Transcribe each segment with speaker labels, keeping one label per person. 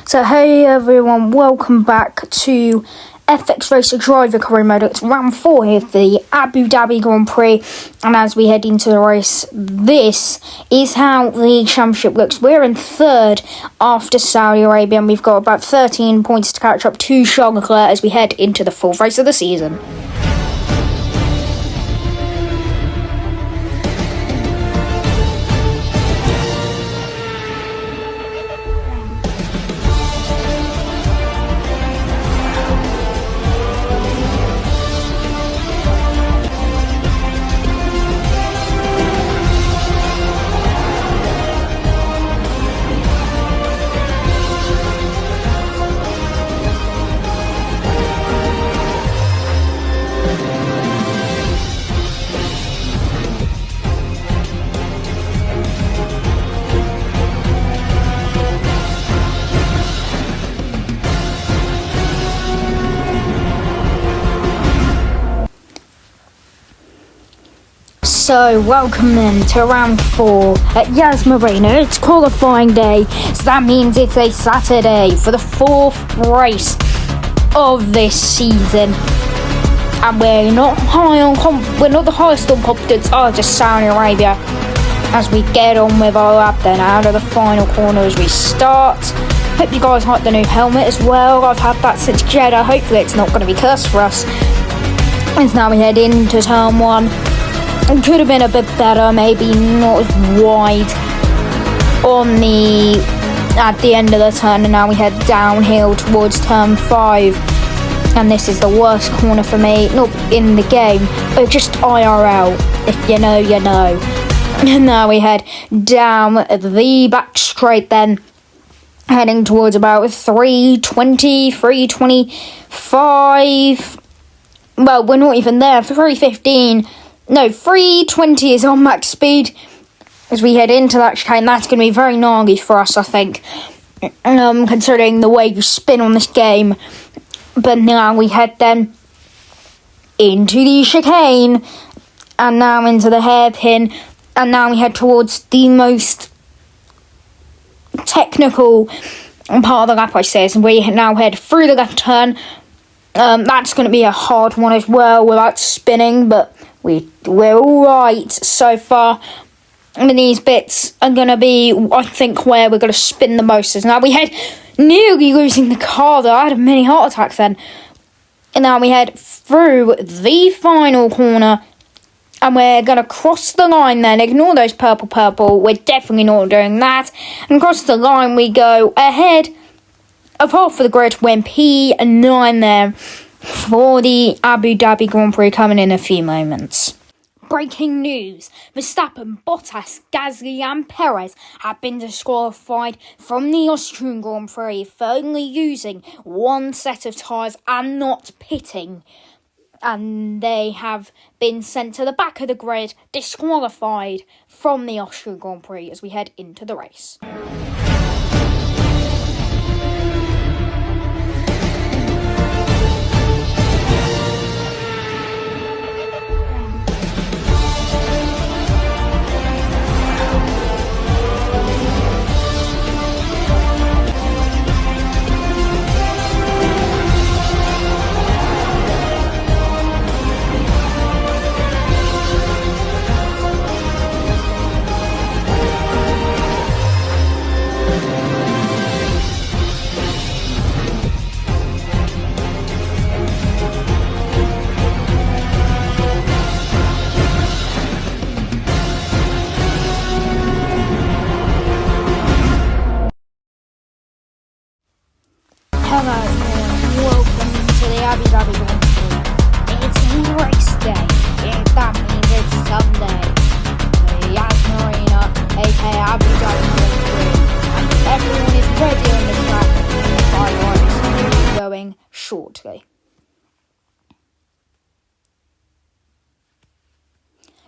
Speaker 1: So hey everyone, welcome back to FX Racer Driver Career Mode. It's round 4 here for the Abu Dhabi Grand Prix, and as we head into the race, this is how the championship looks. We're in third after Saudi Arabia, and we've got about 13 points to catch up to Charles Leclerc as we head into the 4th race of the season. So, welcome then to round 4 at Yas Marina. It's qualifying day, so that means it's a Saturday for the 4th race of this season. And we're not the highest on confidence, just Saudi Arabia, as we get on with our lap then out of the final corner as we start. Hope you guys like the new helmet as well. I've had that since Jeddah. Hopefully it's not going to be cursed for us. And now we head into turn 1. It could have been a bit better, maybe not as wide at the end of the turn, and now we head downhill towards turn 5. And this is the worst corner for me, not in the game, but just IRL. If you know, you know. And now we head down the back straight then, heading towards about 325. Well, we're not even there, 315. No, 320 is on max speed as we head into that chicane. That's going to be very gnarly for us, I think, considering the way you spin on this game. But now we head then into the chicane, and now into the hairpin, and now we head towards the most technical part of the lap, I say, and we now head through the left turn. That's going to be a hard one as well without spinning, but we're alright so far. And these bits are going to be, I think, where we're going to spin the most. Now we head nearly losing the car though. I had a mini heart attack then. And now we head through the final corner, and we're going to cross the line then. Ignore those purple. We're definitely not doing that. And across the line we go ahead of half of the grid. We're in P9 there for the Abu Dhabi Grand Prix coming in a few moments. Breaking news: Verstappen, Bottas, Gasly and Perez have been disqualified from the Austrian Grand Prix for only using one set of tyres and not pitting. And they have been sent to the back of the grid, disqualified from the Austrian Grand Prix as we head into the race. Hello everyone, welcome to the Abu Dhabi Grand Prix. It's race day, that means it's Sunday. The Yas Marina, aka Abu Dhabi Grand Prix, and everyone is ready on the track. The fireworks will be going shortly.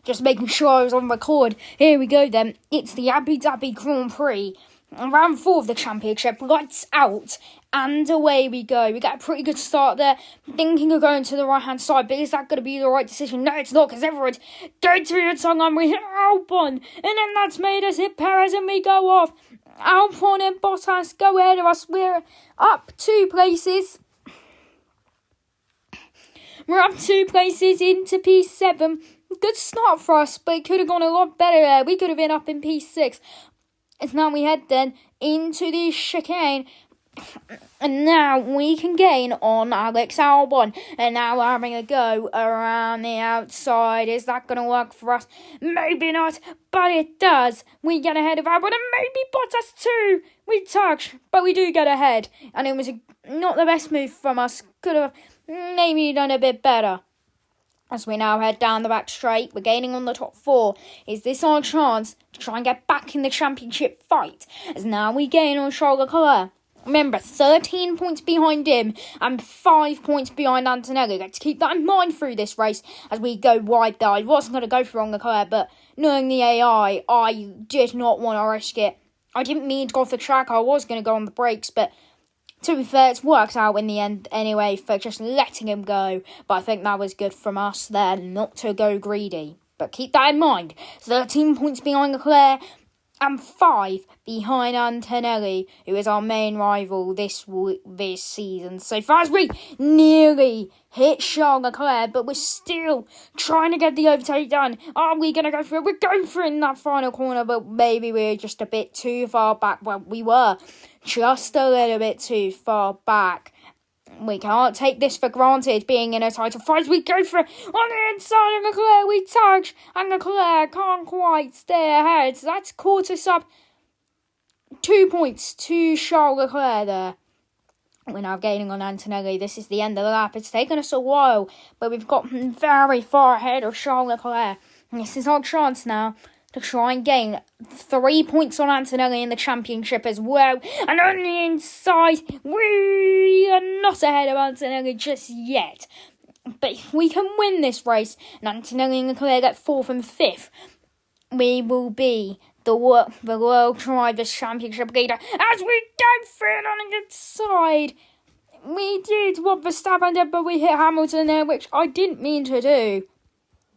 Speaker 1: Just making sure I was on record. Here we go then. It's the Abu Dhabi Grand Prix. Round 4 of the championship, lights out, and away we go. We got a pretty good start there, thinking of going to the right-hand side, but is that going to be the right decision? No, it's not, because everyone's going to the inside line. We hit Albon, and then that's made us hit Perez, and we go off. Albon and Bottas go ahead of us. We're up 2 places. We're up 2 places into P7. Good start for us, but it could have gone a lot better there. We could have been up in P6. As now we head then into the chicane. And now we can gain on Alex Albon. And now we're having a go around the outside. Is that going to work for us? Maybe not, but it does. We get ahead of Albon and maybe Bottas too. We touch, but we do get ahead. And it was not the best move from us. Could have maybe done a bit better. As we now head down the back straight, we're gaining on the top 4. Is this our chance to try and get back in the championship fight? As now we gain on Charles Leclerc. Remember, 13 points behind him and 5 points behind Antonelli. Let's keep that in mind through this race as we go wide there. I wasn't going to go for Leclerc, but knowing the AI, I did not want to risk it. I didn't mean to go off the track. I was going to go on the brakes, but to be fair, it's worked out in the end anyway for just letting him go. But I think that was good from us there, not to go greedy. But keep that in mind. 13 points behind Leclerc and 5 behind Antonelli, who is our main rival this season. So far as we nearly hit Charles Leclerc, but we're still trying to get the overtake done. Are we going to go for it? We're going for it in that final corner, but maybe we're just a bit too far back. Well, we were just a little bit too far back. We can't take this for granted, being in a title fight. We go for it on the inside of Leclerc. We touch, and Leclerc can't quite stay ahead. So that's caught us up 2 points to Charles Leclerc there. We're now gaining on Antonelli. This is the end of the lap. It's taken us a while, but we've gotten very far ahead of Charles Leclerc. And this is our chance now to try and gain 3 points on Antonelli in the championship as well. And on the inside, we are not ahead of Antonelli just yet. But if we can win this race, and Antonelli and Leclerc get 4th and 5th, we will be the World Drivers' Championship leader. As we go for it on the inside, we did what Verstappen did, but we hit Hamilton there, which I didn't mean to do.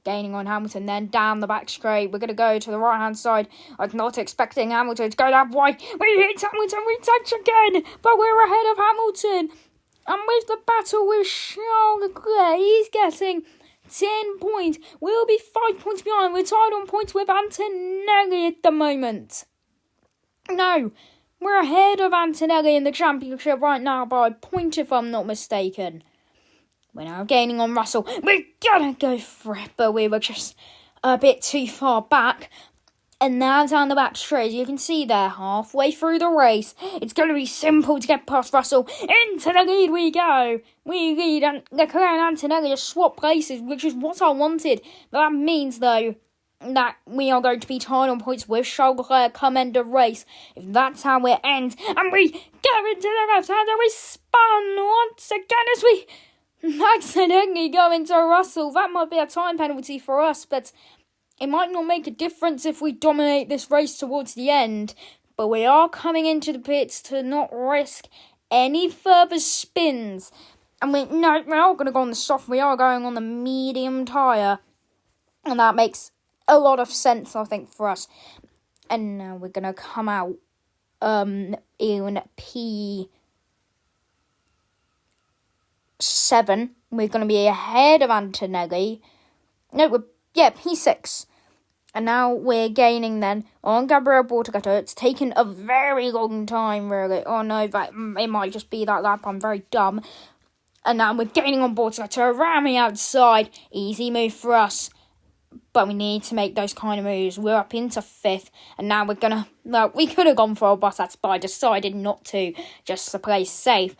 Speaker 1: Gaining on Hamilton, then down the back straight. We're going to go to the right-hand side. I was not expecting Hamilton to go that wide. We hit Hamilton, we touch again, but we're ahead of Hamilton. And with the battle with Charles Leclerc, he's getting 10 points. We'll be 5 points behind. We're tied on points with Antonelli at the moment. No, we're ahead of Antonelli in the championship right now by a point if I'm not mistaken. We're now gaining on Russell. We're gonna go for it, but we were just a bit too far back. And now down the back straight, you can see there, halfway through the race, it's going to be simple to get past Russell. Into the lead we go. We lead, and Leclerc and Antonelli just swap places, which is what I wanted. But that means, though, that we are going to be tied on points with Charles Leclerc come end of race. If that's how it ends, and we go into the left hand, and we spun once again as we accidentally go into Russell. That might be a time penalty for us, but it might not make a difference if we dominate this race towards the end. But we are coming into the pits to not risk any further spins. And we're not going to go on the soft. We are going on the medium tyre. And that makes a lot of sense, I think, for us. And now we're going to come out in P7. We're going to be ahead of Antonelli. No, P6. And now we're gaining then on Gabriel Bortogato. It's taken a very long time, really. Oh no, it might just be that lap. I'm very dumb. And now we're gaining on Bortogato around the outside. Easy move for us. But we need to make those kind of moves. We're up into 5th. And now we're going to... Well, we could have gone for a Bottas, but I decided not to, just to play safe.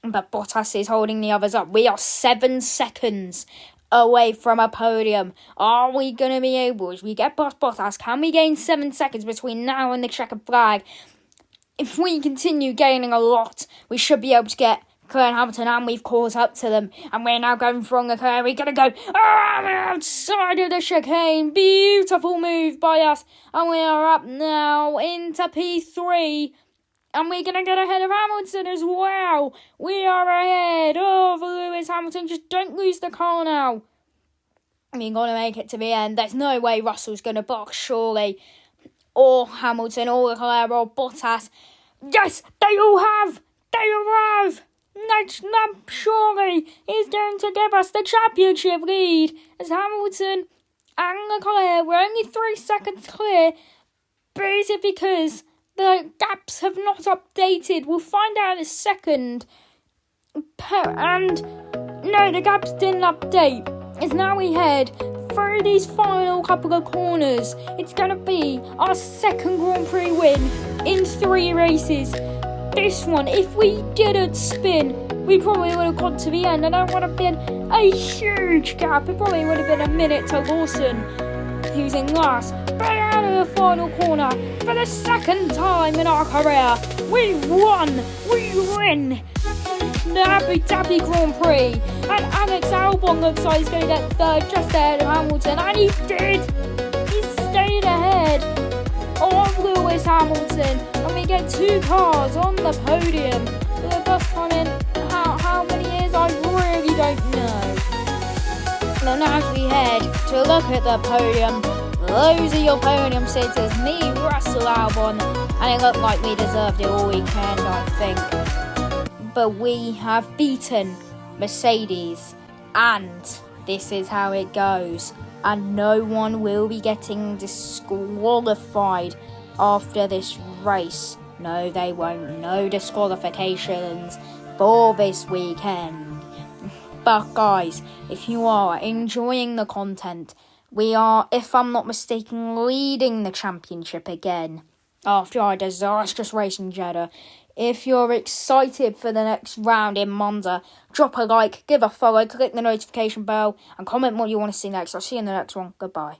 Speaker 1: But Bottas is holding the others up. We are 7 seconds away from a podium. Are we going to be able, as we get past Bottas, can we gain 7 seconds between now and the checkered flag? If we continue gaining a lot, we should be able to get Leclerc and Hamilton, and we've caught up to them. And we're now going for Leclerc. We're going to go outside of the chicane. Beautiful move by us. And we are up now into P3. And we're going to get ahead of Hamilton as well. We are ahead of Lewis Hamilton. Just don't lose the car now. We're going to make it to the end. There's no way Russell's going to box, surely. or Hamilton or Leclerc or Bottas. Yes, they all have! They arrive! That surely is going to give us the championship lead as Hamilton and Leclerc were only 3 seconds clear. But is it because the gaps have not updated? We'll find out in a second. And no, the gaps didn't update. As now we head through these final couple of corners. It's going to be our second Grand Prix win in 3 races. This one, if we didn't spin, we probably would have got to the end, and that would have been a huge gap. It probably would have been a minute to Lawson, who's in last. But out of the final corner, for the second time in our career, we won! We win! The Abu Dhabi Grand Prix, and Alex Albon looks like he's going to get third just ahead of Hamilton, and he did! He stayed ahead of Lewis Hamilton, and we get 2 cars on the podium for the first time in how many years, I really don't know. And as we head to look at the podium, those are your podium sitters, me, Russell Albon, and it looked like we deserved it all weekend, I think. But we have beaten Mercedes, and this is how it goes. And no one will be getting disqualified after this race. No, they won't. No disqualifications for this weekend. But guys, if you are enjoying the content, we are, if I'm not mistaken, leading the championship again after our disastrous race in Jeddah. If you're excited for the next round in Monza, drop a like, give a follow, click the notification bell, and comment what you want to see next. I'll see you in the next one. Goodbye.